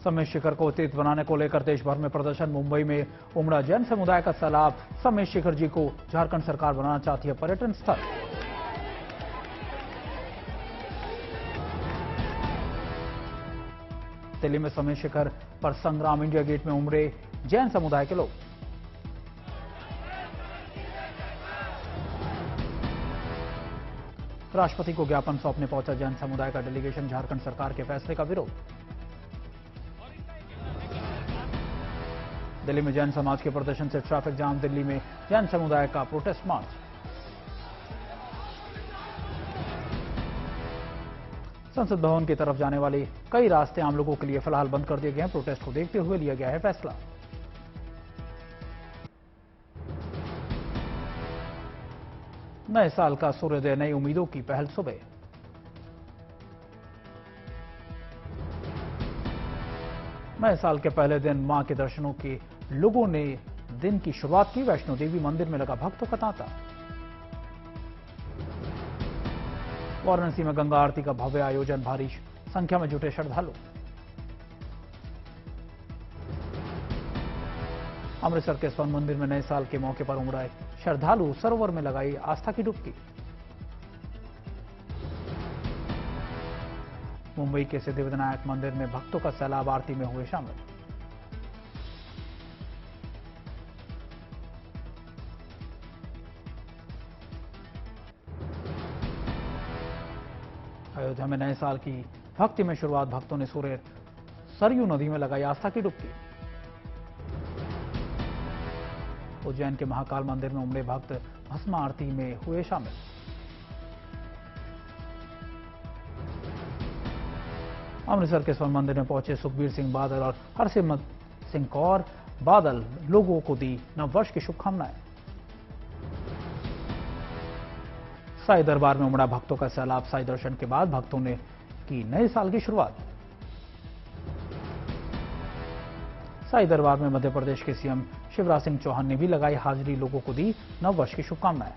समय शिखर को तीर्थ बनाने को लेकर देश भर में प्रदर्शन। मुंबई में उमड़ा जैन समुदाय का सैलाब। समय शिखर जी को झारखंड सरकार बनाना चाहती है पर्यटन स्थल। दिल्ली में समय शिखर पर संग्राम। इंडिया गेट में उमड़े जैन समुदाय के लोग। राष्ट्रपति को ज्ञापन सौंपने पहुंचा जैन समुदाय का डेलीगेशन। झारखंड सरकार के फैसले का विरोध। दिल्ली में जैन समाज के प्रदर्शन से ट्रैफिक जाम। दिल्ली में जैन समुदाय का प्रोटेस्ट मार्च। संसद भवन की तरफ जाने वाले कई रास्ते आम लोगों के लिए फिलहाल बंद कर दिए गए हैं। प्रोटेस्ट को देखते हुए लिया गया है फैसला। नए साल का सूर्योदय, नई उम्मीदों की पहल सुबह। नए साल के पहले दिन मां के दर्शनों के लोगों ने दिन की शुरुआत की। वैष्णो देवी मंदिर में लगा भक्तों का तांता। वाराणसी में गंगा आरती का भव्य आयोजन। भारी संख्या में जुटे श्रद्धालु। अमृतसर के स्वर्ण मंदिर में नए साल के मौके पर उमड़े श्रद्धालु। सरोवर में लगाई आस्था की डुबकी। मुंबई के सिद्धिविनायक मंदिर में भक्तों का सैलाब। आरती में हुए शामिल। अयोध्या में नए साल की भक्ति में शुरुआत। भक्तों ने सूर्य सरयू नदी में लगाई आस्था की डुबकी। उज्जैन के महाकाल मंदिर में उमड़े भक्त भस्म आरती में हुए शामिल। अमृतसर के स्वर्ण मंदिर में पहुंचे सुखबीर सिंह बादल और हरसिमरत सिंह कौर बादल। लोगों को दी नववर्ष की शुभकामनाएं। साईं दरबार में उमड़ा भक्तों का सैलाब। साईं दर्शन के बाद भक्तों ने की नए साल की शुरुआत। साईं दरबार में मध्य प्रदेश के सीएम शिवराज सिंह चौहान ने भी लगाई हाजिरी। लोगों को दी नववर्ष की शुभकामनाएं।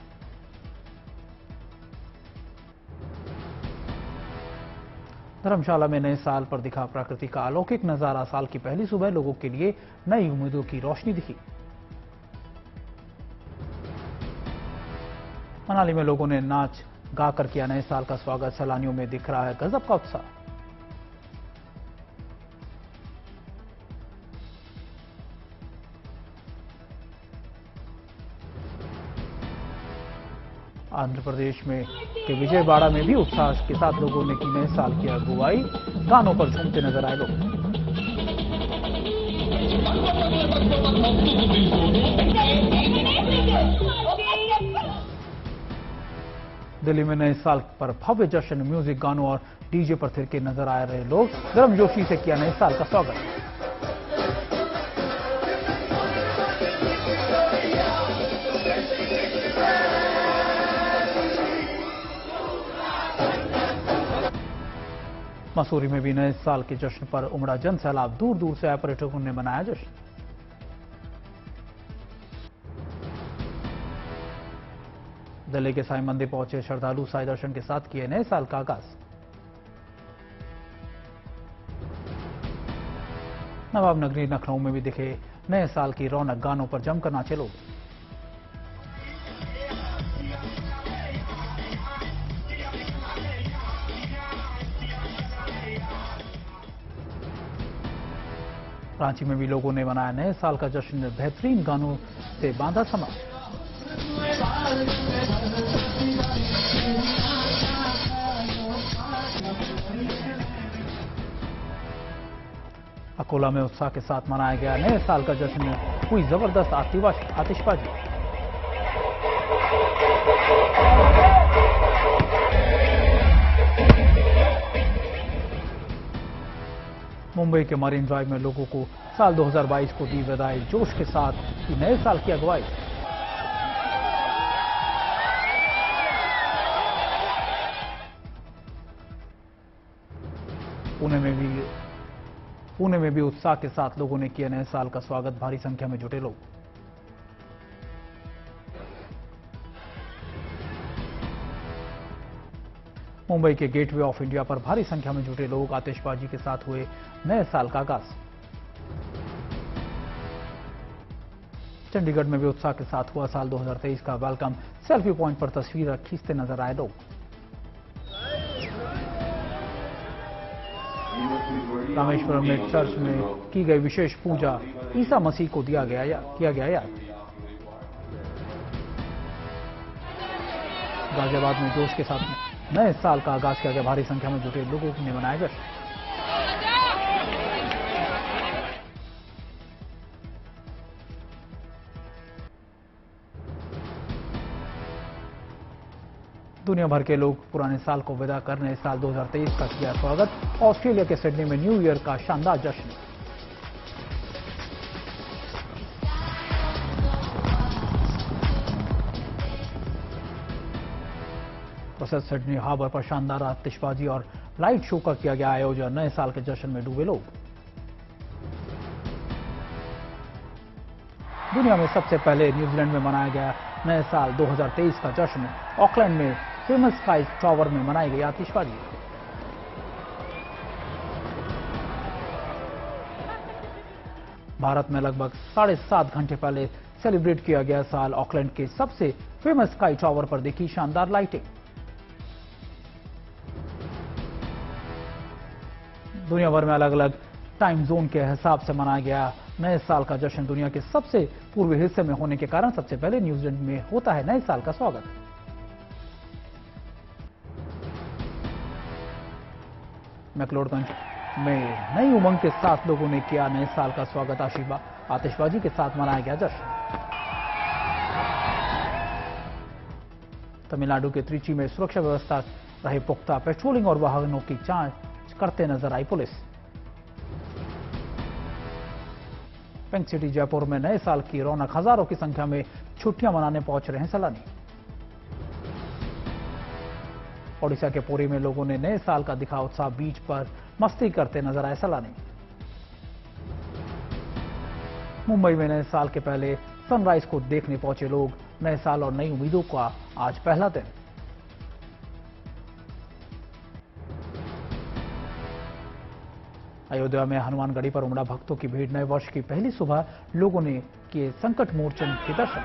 धर्मशाला में नए साल पर दिखा प्रकृति का अलौकिक नजारा। साल की पहली सुबह लोगों के लिए नई उम्मीदों की रोशनी दिखी। मनाली में लोगों ने नाच गाकर किया नए साल का स्वागत। सैलानियों में दिख रहा है गजब का उत्साह। आंध्र प्रदेश में के विजयवाड़ा में भी उत्साह के साथ लोगों ने की नए साल की अगुवाई। गानों पर झूमते नजर आए लोग। दिल्ली में नए साल पर भव्य जश्न। म्यूजिक, गानों और डीजे पर थिरके नजर आ रहे लोग। गर्मजोशी से किया नए साल का स्वागत। मसूरी में भी नए साल के जश्न पर उमड़ा जन सैलाब। दूर दूर से आए पर्यटकों ने मनाया जश्न। दिल्ली के साईं मंदिर पहुंचे श्रद्धालु। साईं दर्शन के साथ किए नए साल का आगाज। नवाब नगरी लखनऊ में भी दिखे नए साल की रौनक। गानों पर जमकर नाचे लोग। रांची में भी लोगों ने मनाया नए साल का जश्न। बेहतरीन गानों से बांधा समा। अकोला में उत्साह के साथ मनाया गया नए साल का जश्न। हुई जबरदस्त आतिशबाजी। मुंबई के मरीन ड्राइव में लोगों को साल 2022 को दी विदाई। जोश के साथ की नए साल की अगुवाई। पुणे में भी उत्साह के साथ लोगों ने किया नए साल का स्वागत। भारी संख्या में जुटे लोग। मुंबई के गेटवे ऑफ इंडिया पर भारी संख्या में जुटे लोग आतिशबाजी के साथ हुए नए साल का आगाज। चंडीगढ़ में भी उत्साह के साथ हुआ साल 2023 का वेलकम। सेल्फी पॉइंट पर तस्वीर खींचते नजर आए लोग। रामेश्वरम में चर्च में की गई विशेष पूजा, ईसा मसीह को किया गया याद। गाजियाबाद में जोश के साथ नए साल का आगाज किया गया। भारी संख्या में जुटे लोगों ने मनाया जश्न। दुनिया भर के लोग पुराने साल को विदा कर नए साल 2023 का किया स्वागत। ऑस्ट्रेलिया के सिडनी में न्यू ईयर का शानदार जश्न। प्रसिद्ध सिडनी हार्बर पर शानदार आतिशबाजी और लाइट शो का किया गया आयोजन। नए साल के जश्न में डूबे लोग। दुनिया में सबसे पहले न्यूजीलैंड में मनाया गया नए साल 2023 का जश्न। ऑकलैंड में फेमस स्काई टावर में मनाई गई आतिशबाजी। भारत में लगभग 7.5 घंटे पहले सेलिब्रेट किया गया साल। ऑकलैंड के सबसे फेमस स्काई टावर पर देखी शानदार लाइटिंग। दुनिया भर में अलग अलग टाइम जोन के हिसाब से मनाया गया नए साल का जश्न। दुनिया के सबसे पूर्वी हिस्से में होने के कारण सबसे पहले न्यूजीलैंड में होता है नए साल का स्वागत। मैक्लोडगंज में नई उमंग के साथ लोगों ने किया नए साल का स्वागत। आतिशबाजी के साथ मनाया गया जश्न। तमिलनाडु के त्रिची में सुरक्षा व्यवस्था रहे पुख्ता। पेट्रोलिंग और वाहनों की जांच करते नजर आई पुलिस। पिंक सिटी जयपुर में नए साल की रौनक। हजारों की संख्या में छुट्टियां मनाने पहुंच रहे हैं सैलानी। ओडिशा के पुरी में लोगों ने नए साल का दिखा उत्साह। बीच पर मस्ती करते नजर आए सैलानी। मुंबई में नए साल के पहले सनराइज को देखने पहुंचे लोग। नए साल और नई उम्मीदों का आज पहला दिन। अयोध्या में हनुमानगढ़ी पर उमड़ा भक्तों की भीड़। नए वर्ष की पहली सुबह लोगों ने किए संकट मोचन के दर्शन।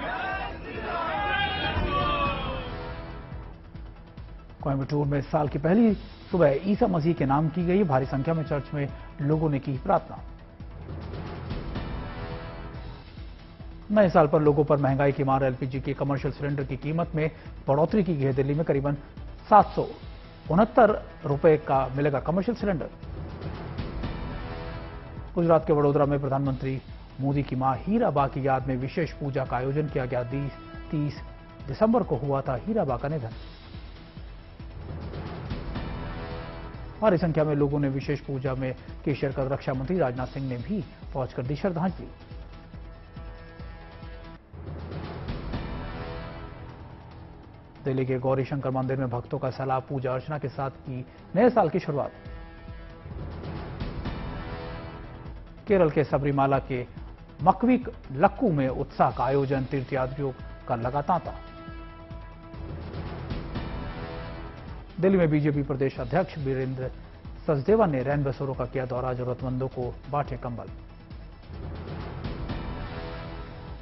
कोयम्बटूर में साल की पहली सुबह ईसा मसीह के नाम की गई। भारी संख्या में चर्च में लोगों ने की प्रार्थना। नए साल पर लोगों पर महंगाई की मार। एलपीजी के कमर्शियल सिलेंडर की कीमत में बढ़ोतरी की गई। दिल्ली में करीबन 769 रुपए का मिलेगा कमर्शियल सिलेंडर। गुजरात के वडोदरा में प्रधानमंत्री मोदी की मां हीराबा की याद में विशेष पूजा का आयोजन किया गया। 30 दिसंबर को हुआ था हीराबा का निधन। भारी संख्या में लोगों ने विशेष पूजा में की शिरकत। रक्षा मंत्री राजनाथ सिंह ने भी पहुंचकर दी श्रद्धांजलि। दिल्ली के गौरी शंकर मंदिर में भक्तों का सैलाब। पूजा अर्चना के साथ की नए साल की शुरुआत। केरल के सबरीमाला के मकविक लक्कू में उत्साह का आयोजन। तीर्थयात्रियों का लगा तांता। दिल्ली में बीजेपी प्रदेश अध्यक्ष वीरेंद्र सचदेवा ने रैन बसेरों का किया दौरा। जरूरतमंदों को बांटे कंबल।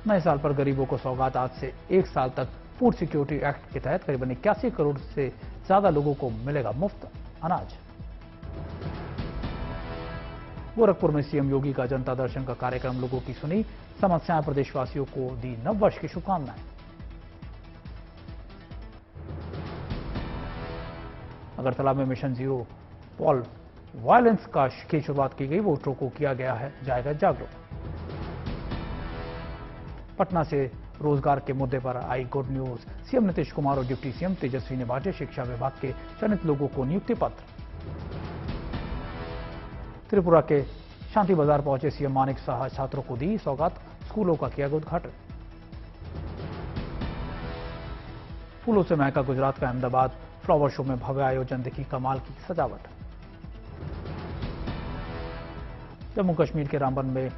नए साल पर गरीबों को सौगात। आज से 1 साल तक फूड सिक्योरिटी एक्ट के तहत करीबन 81 करोड़ से ज्यादा लोगों को मिलेगा मुफ्त अनाज। गोरखपुर में सीएम योगी का जनता दर्शन का कार्यक्रम। लोगों की सुनी समस्याएं। प्रदेशवासियों को दी नववर्ष की शुभकामनाएं। अगरतला में मिशन जीरो पॉल वायलेंस की शुरुआत की गई। वोटरों को किया गया है जाएगा जागरूक। पटना से रोजगार के मुद्दे पर आई good news. CM Nitish Kumar और डिप्टी सीएम तेजस्वी ने बांटे शिक्षा विभाग के चयनित लोगों को नियुक्ति पत्र। त्रिपुरा के शांति बाजार पहुंचे सीएम मानिक साहा। छात्रों को दी सौगात। स्कूलों का किया उद्घाटन। फूलों से महका गुजरात का अहमदाबाद। फ्लावर शो में भव्य आयोजन। दिखी कमाल की सजावट। जम्मू कश्मीर के रामबन में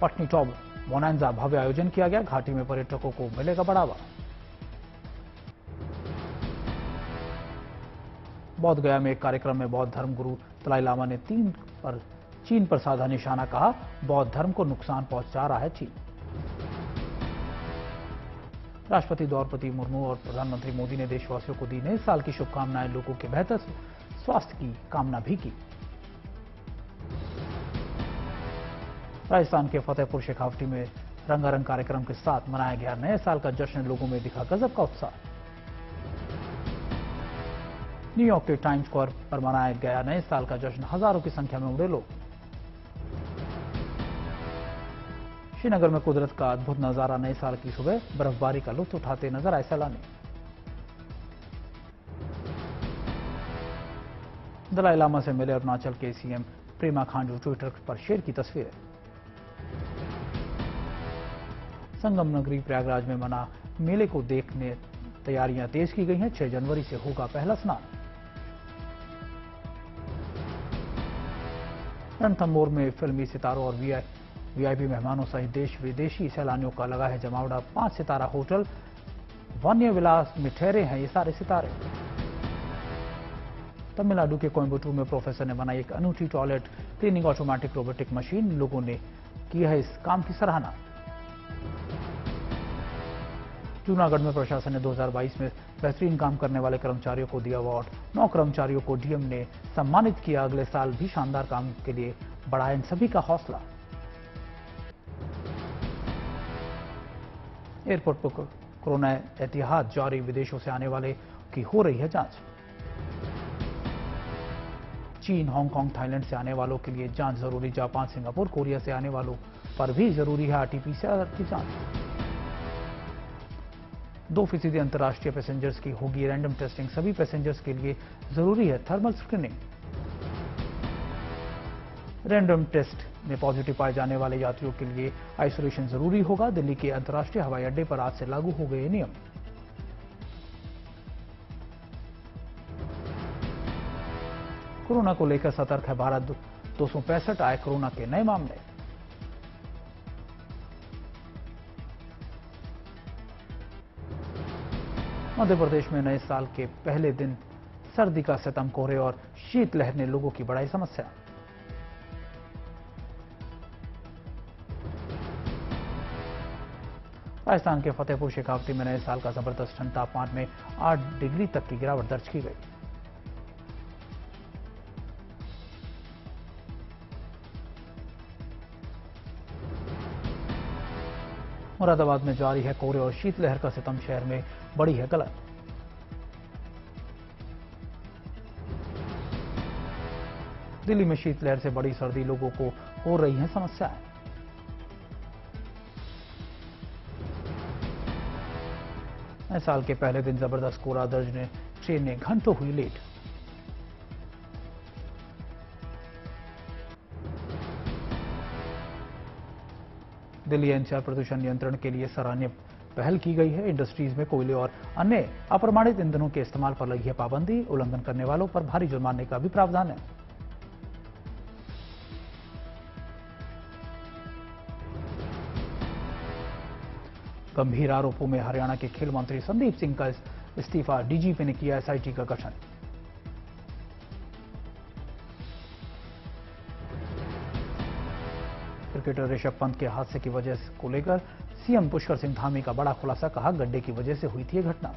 पटनी टॉप बोनांजा भव्य आयोजन किया गया। घाटी में पर्यटकों को मिलेगा बढ़ावा। बौद्ध गया में एक कार्यक्रम में बौद्ध धर्म गुरु दलाई लामा ने चीन पर साधा निशाना, कहा बौद्ध धर्म को नुकसान पहुंचा रहा है चीन। राष्ट्रपति द्रौपदी मुर्मू और प्रधानमंत्री मोदी ने देशवासियों को दी नए साल की शुभकामनाएं, लोगों के बेहतर स्वास्थ्य की कामना भी की। राजस्थान के फतेहपुर शेखावटी में रंगारंग कार्यक्रम के साथ मनाया गया नए साल का जश्न, लोगों में दिखा गजब का उत्साह। न्यूयॉर्क के टाइम्स स्क्वायर पर मनाया गया नए साल का जश्न, हजारों की संख्या में उमड़े लोग। श्रीनगर में कुदरत का अद्भुत नजारा, नए साल की सुबह बर्फबारी का लुत्फ उठाते नजर आए सैलानी। दलाई लामा से मिले अरुणाचल के सीएम पेमा खांडू, ट्विटर पर शेयर की तस्वीरें। संगम नगरी प्रयागराज में मना मेले को देखने तैयारियां तेज की गई हैं। 6 जनवरी से होगा पहला स्नान। रणथंभौर में फिल्मी सितारों और वीआईपी मेहमानों सहित देश विदेशी सैलानियों का लगा है जमावड़ा। 5 सितारा होटल वन्य विलास में ठहरे हैं ये सारे सितारे। तमिलनाडु के कोयम्बटूर में प्रोफेसर ने बनाई एक अनूठी toilet cleaning automatic robotic machine, लोगों ने की है इस काम की सराहना। जूनागढ़ में प्रशासन ने 2022 में बेहतरीन काम करने वाले कर्मचारियों को दिया अवार्ड। 9 कर्मचारियों को डीएम ने सम्मानित किया। अगले साल भी शानदार काम के लिए बढ़ाया इन सभी का हौसला। एयरपोर्ट पर कोरोना एहतियात जारी, विदेशों से आने वाले की हो रही है जांच। चीन, हांगकांग, थाईलैंड से आने वालों के लिए जांच जरूरी। जापान, सिंगापुर, कोरिया से आने वालों पर भी जरूरी है आरटीपीसीआर की जांच। 2% अंतर्राष्ट्रीय पैसेंजर्स की होगी रैंडम टेस्टिंग, सभी पैसेंजर्स के लिए जरूरी है थर्मल स्क्रीनिंग। रैंडम टेस्ट में पॉजिटिव पाए जाने वाले यात्रियों के लिए आइसोलेशन जरूरी होगा। दिल्ली के अंतर्राष्ट्रीय हवाई अड्डे पर आज से लागू हो गए नियम। कोरोना को लेकर सतर्क है भारत, 265 आए कोरोना के नए मामले। मध्य प्रदेश में नए साल के पहले दिन सर्दी का सितम, कोहरे और शीतलहर ने लोगों की बढ़ाई समस्या। राजस्थान के फतेहपुर शेखावटी में नए साल का जबरदस्त ठंड, तापमान में 8 डिग्री तक की गिरावट दर्ज की गई। मुरादाबाद में जारी है कोहरे और शीतलहर का सितम, शहर में बड़ी है गलन। दिल्ली में शीतलहर से बड़ी सर्दी, लोगों को हो रही है समस्याएं। नए साल के पहले दिन जबरदस्त कोहरा दर्ज ने ट्रेनें घंटों हुई लेट। दिल्ली एनसीआर प्रदूषण नियंत्रण के लिए सराहनीय पहल की गई है। इंडस्ट्रीज में कोयले और अन्य अप्रमाणित ईंधनों के इस्तेमाल पर लगी है पाबंदी। उल्लंघन करने वालों पर भारी जुर्माने का भी प्रावधान है। गंभीर आरोपों में हरियाणा के खेल मंत्री संदीप सिंह का इस्तीफा, डीजीपी ने किया एसआईटी का गठन। क्रिकेटर ऋषभ पंत के हादसे की वजह को लेकर सीएम पुष्कर सिंह धामी का बड़ा खुलासा, कहा गड्ढे की वजह से हुई थी यह घटना।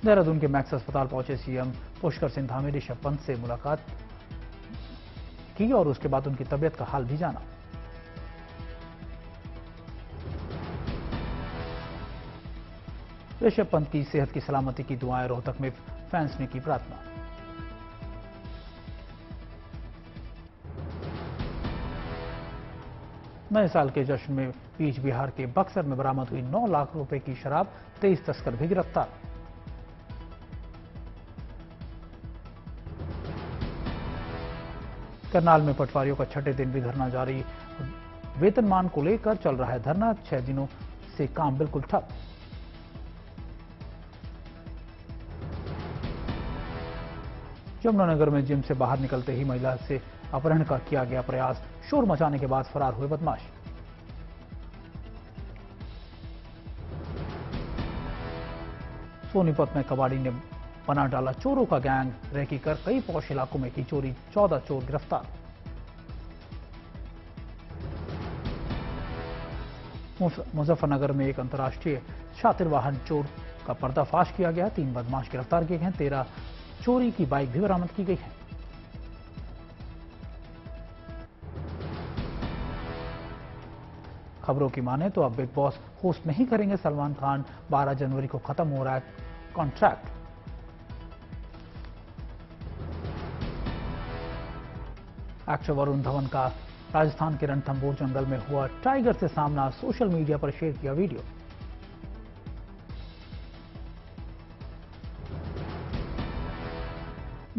देहरादून के मैक्स अस्पताल पहुंचे सीएम पुष्कर सिंह धामी, ऋषभ पंत से मुलाकात की और उसके बाद उनकी तबीयत का हाल भी जाना। ऋषभ पंत की सेहत की सलामती की दुआएं, रोहतक में फैंस ने की प्रार्थना। नए साल के जश्न में बीच बिहार के बक्सर में बरामद हुई 9 लाख रुपए की शराब, 23 तस्कर भी गिरफ्तार। करनाल में पटवारियों का छठे दिन भी धरना जारी, वेतनमान को लेकर चल रहा है धरना, 6 दिनों से काम बिल्कुल ठप। यमुनानगर में जिम से बाहर निकलते ही महिला से अपहरण का किया गया प्रयास, शोर मचाने के बाद फरार हुए बदमाश। सोनीपत में कबाड़ी ने बना डाला चोरों का गैंग, रेकी कर कई पॉश इलाकों में की चोरी, 14 चोर गिरफ्तार। मुजफ्फरनगर में एक अंतर्राष्ट्रीय शातिर वाहन चोर का पर्दाफाश किया गया, 3 बदमाश गिरफ्तार किए गए, 13 चोरी की बाइक भी बरामद की गई है। खबरों की माने तो अब बिग बॉस होस्ट नहीं करेंगे सलमान खान, 12 जनवरी को खत्म हो रहा है कॉन्ट्रैक्ट। एक्टर वरुण धवन का राजस्थान के रणथंभौर जंगल में हुआ टाइगर से सामना, सोशल मीडिया पर शेयर किया वीडियो।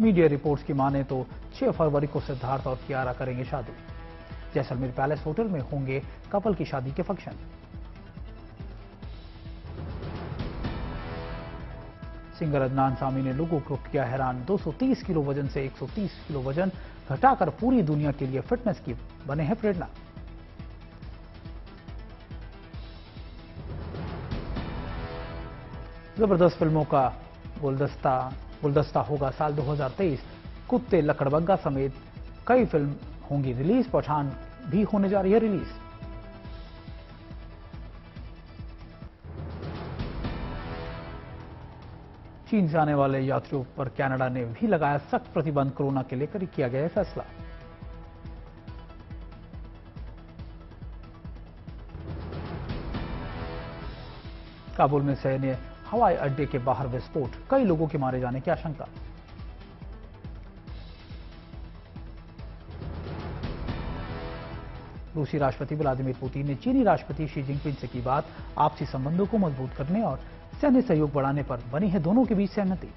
मीडिया रिपोर्ट्स की माने तो 6 फरवरी को सिद्धार्थ और कियारा करेंगे शादी। जैसलमेर पैलेस होटल में होंगे कपल की शादी के फंक्शन। सिंगर अदनान सामी ने लोगों को किया हैरान, 230 किलो वजन से 130 किलो वजन घटाकर पूरी दुनिया के लिए फिटनेस की बने हैं प्रेरणा। जबरदस्त फिल्मों का गुलदस्ता होगा साल 2023, कुत्ते, लकड़बग्गा समेत कई फिल्म होंगी रिलीज, पठान भी होने जा रही है रिलीज। चीन से आने वाले यात्रियों पर कनाडा ने भी लगाया सख्त प्रतिबंध, कोरोना के लेकर किया गया है फैसला। काबुल में सैन्य हवाई अड्डे के बाहर विस्फोट, कई लोगों के मारे जाने की आशंका। रूसी राष्ट्रपति व्लादिमीर पुतिन ने चीनी राष्ट्रपति शी जिनपिंग से की बात, आपसी संबंधों को मजबूत करने और सैन्य सहयोग बढ़ाने पर बनी है दोनों के बीच सहमति।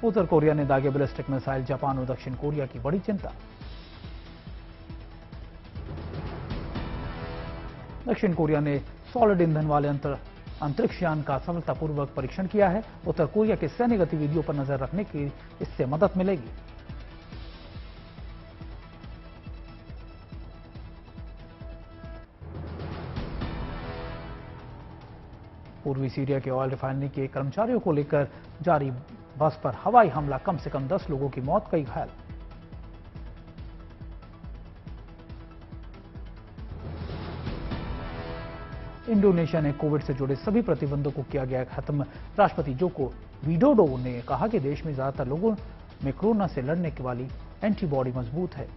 उत्तर कोरिया ने दागे बैलिस्टिक मिसाइल, जापान और दक्षिण कोरिया की बड़ी चिंता। दक्षिण कोरिया ने सॉलिड ईंधन वाले अंतरिक्ष यान का सफलतापूर्वक परीक्षण किया है। उत्तर कोरिया की सैन्य गतिविधियों पर नजर रखने की इससे मदद मिलेगी। पूर्वी सीरिया के ऑयल रिफाइनरी के कर्मचारियों को लेकर जारी बस पर हवाई हमला, कम से कम 10 लोगों की मौत, कई घायल। इंडोनेशिया ने कोविड से जुड़े सभी प्रतिबंधों को किया गया खत्म। राष्ट्रपति जोको विडोडो ने कहा कि देश में ज्यादातर लोगों में कोरोना से लड़ने वाली एंटीबॉडी मजबूत है।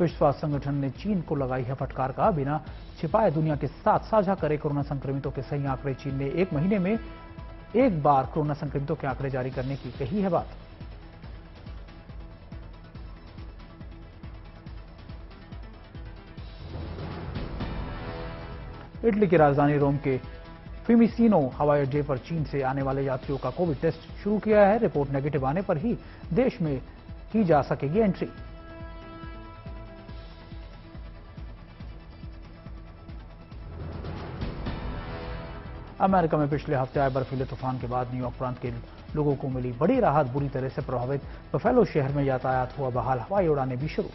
विश्व स्वास्थ्य संगठन ने चीन को लगाई है फटकार, का बिना छिपाए दुनिया के साथ साझा करे कोरोना संक्रमितों के सही आंकड़े। चीन ने एक महीने में एक बार कोरोना संक्रमितों के आंकड़े जारी करने की कही है बात। इटली की राजधानी रोम के फिमिसिनो हवाई अड्डे पर चीन से आने वाले यात्रियों का कोविड टेस्ट शुरू किया है। रिपोर्ट नेगेटिव आने पर ही देश में की जा सकेगी एंट्री। अमेरिका में पिछले हफ्ते आए बर्फीले तूफान के बाद न्यूयॉर्क प्रांत के लोगों को मिली बड़ी राहत, बुरी तरह से प्रभावित बफेलो शहर में यातायात हुआ बहाल, हवाई उड़ानें भी शुरू।